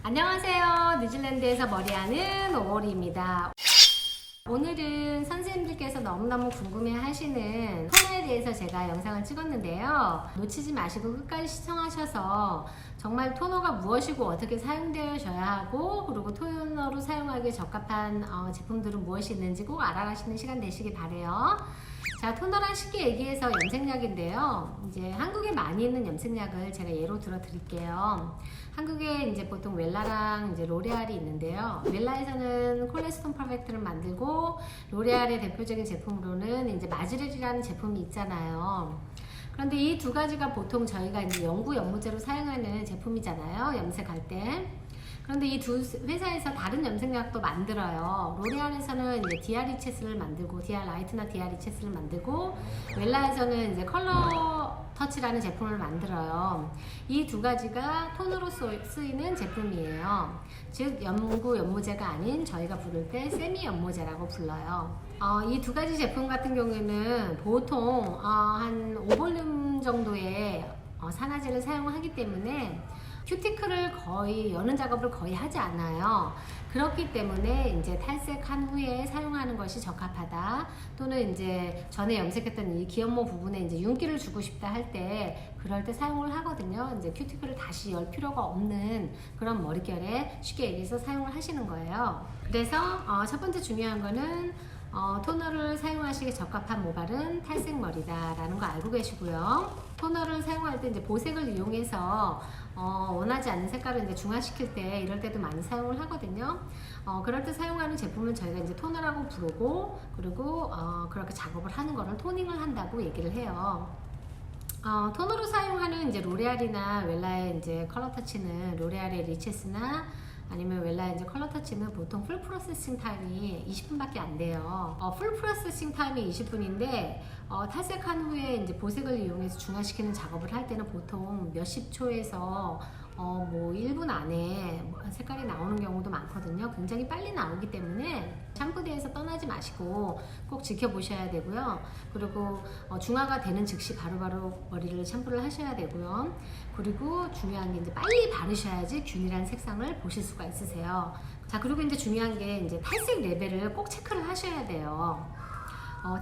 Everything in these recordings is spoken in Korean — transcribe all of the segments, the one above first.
안녕하세요. 뉴질랜드에서 머리하는 오월입니다. 오늘은 선생님들께서 너무너무 궁금해 하시는 토너에 대해서 제가 영상을 찍었는데요. 놓치지 마시고 끝까지 시청하셔서 정말 토너가 무엇이고 어떻게 사용되어져야 하고, 그리고 토너로 사용하기에 적합한 제품들은 무엇이 있는지 꼭 알아가시는 시간 되시기 바래요. 자, 토너란 쉽게 얘기해서 염색약인데요. 이제 한국에 많이 있는 염색약을 제가 예로 들어 드릴게요. 한국에 이제 보통 웰라랑 이제 로레알이 있는데요. 웰라에서는 콜레스톤 퍼펙트를 만들고, 로레알의 대표적인 제품으로는 이제 마즈렐이라는 제품이 있잖아요. 그런데 이 두 가지가 보통 저희가 이제 영구 연모제로 사용하는 제품이잖아요. 염색할 때. 그런데 이 두 회사에서 다른 염색약도 만들어요. 로레알에서는 이제 디아리체스를 만들고, 디아라이트나 디아리체스를 만들고, 웰라에서는 이제 컬러 터치라는 제품을 만들어요. 이 두 가지가 톤으로 쓰이는 제품이에요. 즉 영구 연모제가 아닌 저희가 부를 때 세미 연모제라고 불러요. 이 두 가지 제품 같은 경우에는 보통 한 5볼륨 정도의 산화제를 사용하기 때문에 큐티클을 거의 여는 작업을 거의 하지 않아요. 그렇기 때문에 이제 탈색한 후에 사용하는 것이 적합하다, 또는 이제 전에 염색했던 이 기연모 부분에 이제 윤기를 주고 싶다 할 때, 그럴 때 사용을 하거든요. 이제 큐티클을 다시 열 필요가 없는 그런 머릿결에 쉽게 얘기해서 사용을 하시는 거예요. 그래서 첫 번째 중요한 거는 토너를 사용하시기에 적합한 모발은 탈색 머리다 라는 거 알고 계시고요. 토너를 사용할 때 이제 보색을 이용해서 원하지 않는 색깔을 이제 중화시킬 때, 이럴 때도 많이 사용을 하거든요. 그럴 때 사용하는 제품은 저희가 이제 토너라고 부르고, 그리고 그렇게 작업을 하는 거를 토닝을 한다고 얘기를 해요. 토너로 사용하는 이제 로레알이나 웰라의 이제 컬러 터치는, 로레알의 리체스나 아니면 웰라의 이제 컬러 터치는 보통 풀 프로세싱 타임이 20분밖에 안 돼요. 풀 프로세싱 타임이 20분인데 탈색한 후에 이제 보색을 이용해서 중화시키는 작업을 할 때는 보통 몇십 초에서 뭐 1분 안에 색깔이 나오는 경우도 많거든요. 굉장히 빨리 나오기 때문에 샴푸대에서 떠나지 마시고 꼭 지켜보셔야 되고요. 그리고 중화가 되는 즉시 바로바로 머리를 샴푸를 하셔야 되고요. 그리고 중요한 게 이제 빨리 바르셔야지 균일한 색상을 보실 수가 있으세요. 자, 그리고 이제 중요한 게 이제 탈색 레벨을 꼭 체크를 하셔야 돼요.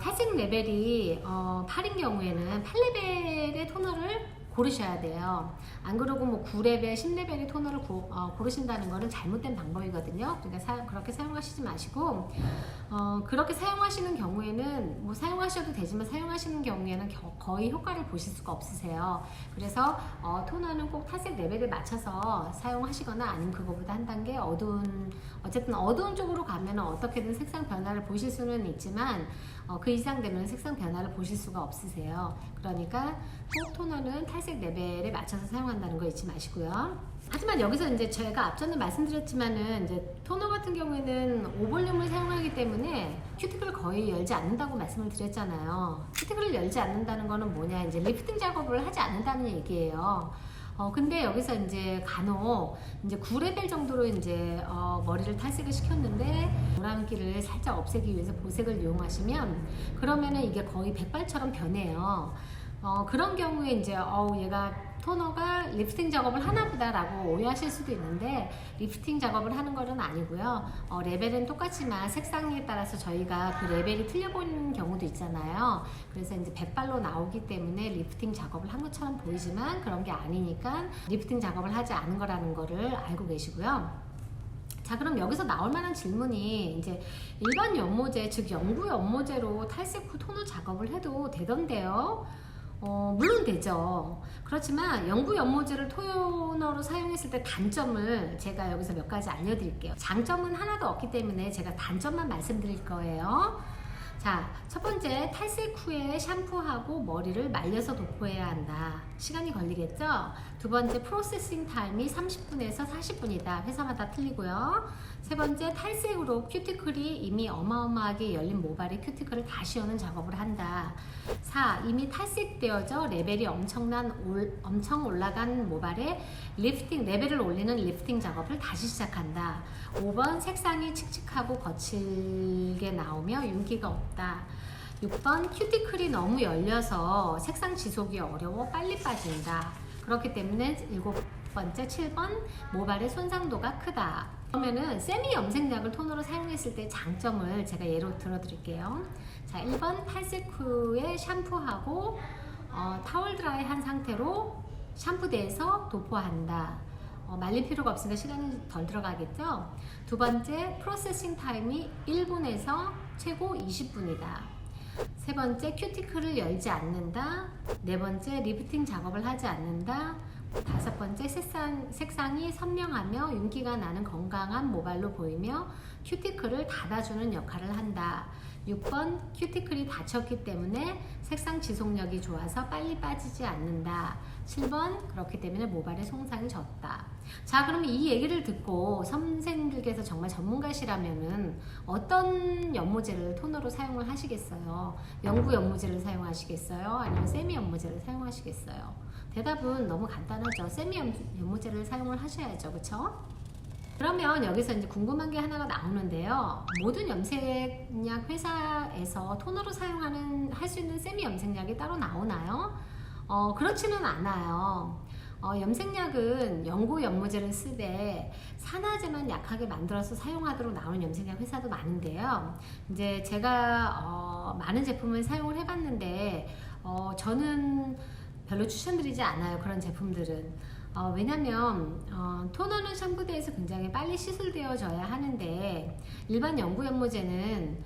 탈색 레벨이 8인 경우에는 8레벨의 토너를 고르셔야 돼요. 안 그러고 뭐 9레벨, 10레벨의 토너를 고르신다는 거는 잘못된 방법이거든요. 그러니까 그렇게 사용하시지 마시고, 그렇게 사용하시는 경우에는 뭐 사용하셔도 되지만, 사용하시는 경우에는 거의 효과를 보실 수가 없으세요. 그래서 토너는 꼭 탈색 레벨에 맞춰서 사용하시거나, 아니면 그거보다 한 단계 어쨌든 어두운 쪽으로 가면 어떻게든 색상 변화를 보실 수는 있지만, 그 이상 되면 색상 변화를 보실 수가 없으세요. 그러니까 꼭 토너는 탈색 레벨에 맞춰서 사용한다는 거 잊지 마시고요. 하지만 여기서 이제 제가 앞전에 말씀드렸지만은, 이제 토너 같은 경우에는 5볼륨을 사용하기 때문에 큐티클을 거의 열지 않는다고 말씀을 드렸잖아요. 큐티클을 열지 않는다는 거는 뭐냐, 이제 리프팅 작업을 하지 않는다는 얘기예요. 근데 여기서 이제 간혹 이제 9레벨 정도로 이제 머리를 탈색을 시켰는데 노란기를 살짝 없애기 위해서 보색을 이용하시면, 그러면은 이게 거의 백발처럼 변해요. 그런 경우에 이제 얘가 토너가 리프팅 작업을 하나보다 라고 오해하실 수도 있는데, 리프팅 작업을 하는 거는 아니고요. 레벨은 똑같지만 색상에 따라서 저희가 그 레벨이 틀려 보이는 경우도 있잖아요. 그래서 이제 백발로 나오기 때문에 리프팅 작업을 한 것처럼 보이지만 그런 게 아니니까 리프팅 작업을 하지 않은 거라는 거를 알고 계시고요. 자, 그럼 여기서 나올 만한 질문이, 이제 일반 연모제, 즉 영구 연모제로 탈색 후 토너 작업을 해도 되던데요? 물론 되죠. 그렇지만 영구 연모제를 토너로 사용했을 때 단점을 제가 여기서 몇 가지 알려드릴게요. 장점은 하나도 없기 때문에 제가 단점만 말씀드릴 거예요. 자, 첫 번째, 탈색 후에 샴푸하고 머리를 말려서 도포해야 한다. 시간이 걸리겠죠? 두 번째, 프로세싱 타임이 30분에서 40분이다. 회사마다 틀리고요. 세 번째, 탈색으로 큐티클이 이미 어마어마하게 열린 모발에 큐티클을 다시 여는 작업을 한다. 4. 이미 탈색되어져 레벨이 엄청 올라간 모발에 레벨을 올리는 리프팅 작업을 다시 시작한다. 5번, 색상이 칙칙하고 거칠게 나오며 윤기가 없다. 6번, 큐티클이 너무 열려서 색상 지속이 어려워 빨리 빠진다. 그렇기 때문에 번째 7번 모발의 손상도가 크다. 그러면은 세미 염색약을 토너로 사용했을 때 장점을 제가 예로 들어드릴게요. 자, 1번 탈색 후에 샴푸하고 타월 드라이 한 상태로 샴푸대에서 도포한다. 말릴 필요가 없으니까 시간이 덜 들어가겠죠. 두 번째, 프로세싱 타임이 1분에서 최고 20분이다. 세 번째, 큐티클을 열지 않는다. 네 번째, 리프팅 작업을 하지 않는다. 다섯 번째, 색상이 선명하며 윤기가 나는 건강한 모발로 보이며 큐티클을 닫아주는 역할을 한다. 6번, 큐티클이 닫혔기 때문에 색상 지속력이 좋아서 빨리 빠지지 않는다. 7번, 그렇기 때문에 모발의 손상이 적다. 자, 그러면 이 얘기를 듣고 선생님들께서 정말 전문가시라면은 어떤 연모제를 토너로 사용을 하시겠어요? 영구 연모제를 사용하시겠어요? 아니면 세미 연모제를 사용하시겠어요? 대답은 너무 간단하죠. 세미 연모제를 사용을 하셔야죠. 그쵸? 그러면 여기서 이제 궁금한 게 하나가 나오는데요. 모든 염색약 회사에서 토너로 할 수 있는 세미 염색약이 따로 나오나요? 그렇지는 않아요. 염색약은 연고 연모제를 쓰되 산화제만 약하게 만들어서 사용하도록 나오는 염색약 회사도 많은데요. 이제 제가 많은 제품을 사용을 해봤는데 저는 별로 추천드리지 않아요. 그런 제품들은. 왜냐면 토너는 샴푸대에서 굉장히 빨리 시술되어져야 하는데 일반 연구 연모제는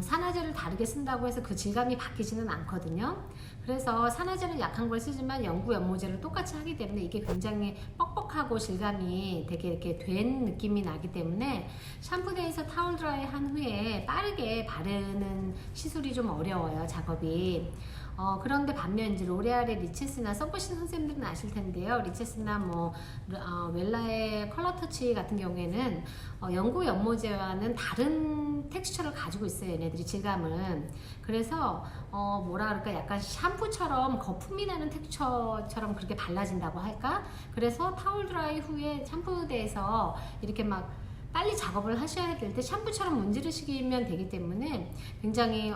산화제를 다르게 쓴다고 해서 그 질감이 바뀌지는 않거든요. 그래서 산화제는 약한 걸 쓰지만 연구 연모제를 똑같이 하기 때문에 이게 굉장히 뻑뻑하고 질감이 되게 이렇게 된 느낌이 나기 때문에 샴푸대에서 타월 드라이 한 후에 빠르게 바르는 시술이 좀 어려워요, 작업이. 그런데 반면 이제 로레알의 리체스나 써보신 선생님들은 아실 텐데요. 리체스나 웰라의 컬러 터치 같은 경우에는 연고 연모제와는 다른 텍스처를 가지고 있어요. 얘네들이 질감은. 그래서 뭐라 그럴까, 약간 샴푸처럼 거품이 나는 텍스처처럼 그렇게 발라진다고 할까? 그래서 타월 드라이 후에 샴푸대에서 이렇게 막 빨리 작업을 하셔야 될 때 샴푸처럼 문지르시면 되기 때문에 굉장히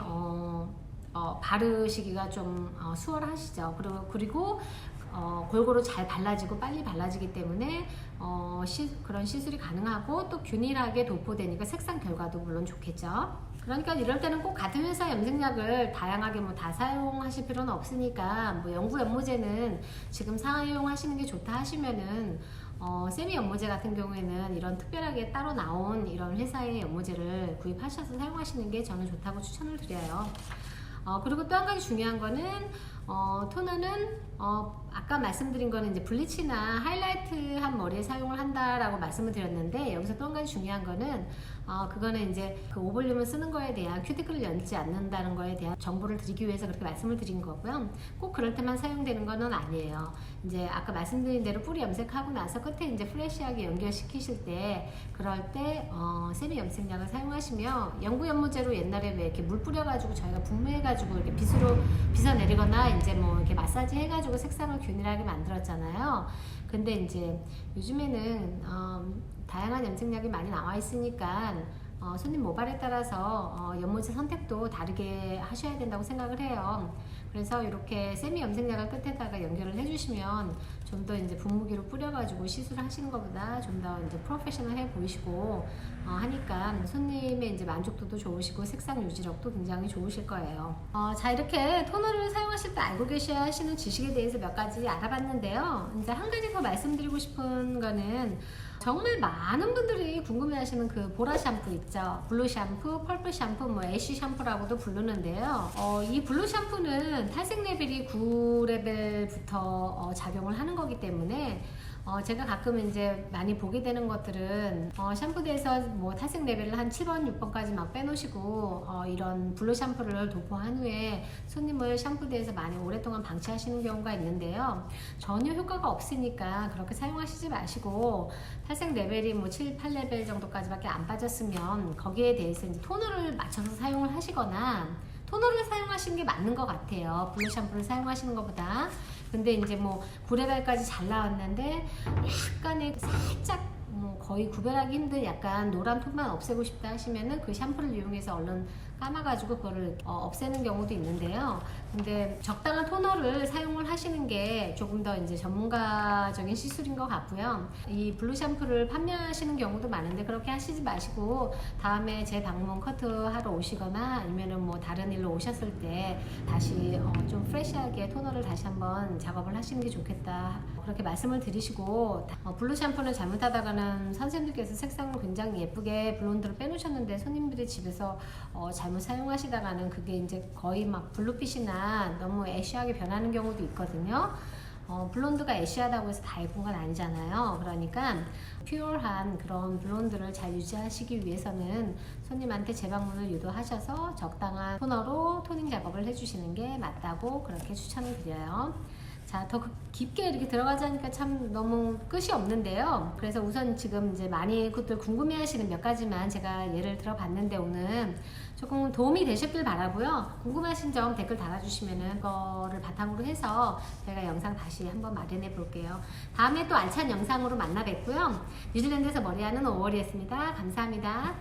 바르시기가 좀 수월하시죠. 그리고 골고루 잘 발라지고 빨리 발라지기 때문에 그런 시술이 가능하고 또 균일하게 도포되니까 색상 결과도 물론 좋겠죠. 그러니까 이럴 때는 꼭 같은 회사 염색약을 다양하게 다 사용하실 필요는 없으니까 연구 연모제는 지금 사용하시는 게 좋다 하시면은 세미 연모제 같은 경우에는 이런 특별하게 따로 나온 이런 회사의 연모제를 구입하셔서 사용하시는 게 저는 좋다고 추천을 드려요. 그리고 또 한 가지 중요한 거는 토너는 아까 말씀드린 거는 이제 블리치나 하이라이트한 머리에 사용을 한다라고 말씀을 드렸는데, 여기서 또 한 가지 중요한 거는 그거는 이제 그 오볼륨을 쓰는 거에 대한 큐티클을 열지 않는다는 거에 대한 정보를 드리기 위해서 그렇게 말씀을 드린 거고요. 꼭 그럴 때만 사용되는 거는 아니에요. 이제 아까 말씀드린 대로 뿌리 염색하고 나서 끝에 이제 프레시하게 연결시키실 때, 그럴 때 세미 염색약을 사용하시면 연구 연모제로 옛날에 왜 이렇게 물 뿌려가지고 저희가 분무해가지고 이렇게 빗으로 빗어내리거나 이제 이렇게 마사지 해가지고 색상을 균일하게 만들었잖아요. 근데 이제 요즘에는 다양한 염색약이 많이 나와 있으니까 손님 모발에 따라서 연모제 선택도 다르게 하셔야 된다고 생각을 해요. 그래서 이렇게 세미 염색약을 끝에다가 연결을 해주시면 좀 더 이제 분무기로 뿌려가지고 시술하시는 것보다 좀 더 이제 프로페셔널해 보이시고 하니까 손님의 이제 만족도도 좋으시고 색상 유지력도 굉장히 좋으실 거예요. 자, 이렇게 토너를 사용하실 때 알고 계셔야 하시는 지식에 대해서 몇 가지 알아봤는데요. 이제 한 가지 더 말씀드리고 싶은 거는, 정말 많은 분들이 궁금해하시는 그 보라 샴푸 있죠. 블루 샴푸, 펄플 샴푸, 애쉬 샴푸라고도 부르는데요. 이 블루 샴푸는 탈색 레벨이 9레벨부터 작용을 하는 거기 때문에 제가 가끔 이제 많이 보게 되는 것들은 샴푸대에서 탈색 레벨을 한 7번, 6번까지 막 빼놓으시고 이런 블루 샴푸를 도포한 후에 손님을 샴푸대에서 많이 오랫동안 방치하시는 경우가 있는데요. 전혀 효과가 없으니까 그렇게 사용하시지 마시고, 탈색 레벨이 7, 8레벨 정도까지밖에 안 빠졌으면 거기에 대해서 이제 토너를 맞춰서 사용을 하시거나, 토너를 사용하시는 게 맞는 것 같아요. 블루 샴푸를 사용하시는 것보다. 근데 이제 9레벨까지 잘 나왔는데 약간의 살짝 거의 구별하기 힘든 약간 노란 톤만 없애고 싶다 하시면은 그 샴푸를 이용해서 얼른 감아가지고 그거를 없애는 경우도 있는데요. 근데 적당한 토너를 사용을 하시는 게 조금 더 이제 전문가적인 시술인 것 같고요. 이 블루 샴푸를 판매하시는 경우도 많은데 그렇게 하시지 마시고 다음에 제 방문 커트하러 오시거나 아니면은 뭐 다른 일로 오셨을 때 다시 좀 프레시하게 토너를 다시 한번 작업을 하시는 게 좋겠다. 그렇게 말씀을 드리시고 블루 샴푸는 잘못하다가는 선생님들께서 색상을 굉장히 예쁘게 블론드를 빼놓으셨는데 손님들이 집에서 잘못 사용하시다가는 그게 이제 거의 막 블루빛이나 너무 애쉬하게 변하는 경우도 있거든요. 블론드가 애쉬하다고 해서 다 예쁜 건 아니잖아요. 그러니까 퓨어한 그런 블론드를 잘 유지하시기 위해서는 손님한테 재방문을 유도하셔서 적당한 토너로 토닝 작업을 해주시는 게 맞다고 그렇게 추천을 드려요. 자, 더 깊게 이렇게 들어가자니까 참 너무 끝이 없는데요. 그래서 우선 지금 이제 많이 그것들 궁금해 하시는 몇 가지만 제가 예를 들어 봤는데 오늘 조금 도움이 되셨길 바라고요. 궁금하신 점 댓글 달아주시면은 그거를 바탕으로 해서 제가 영상 다시 한번 마련해 볼게요. 다음에 또 알찬 영상으로 만나 뵙고요. 뉴질랜드에서 머리하는 5월이었습니다. 감사합니다.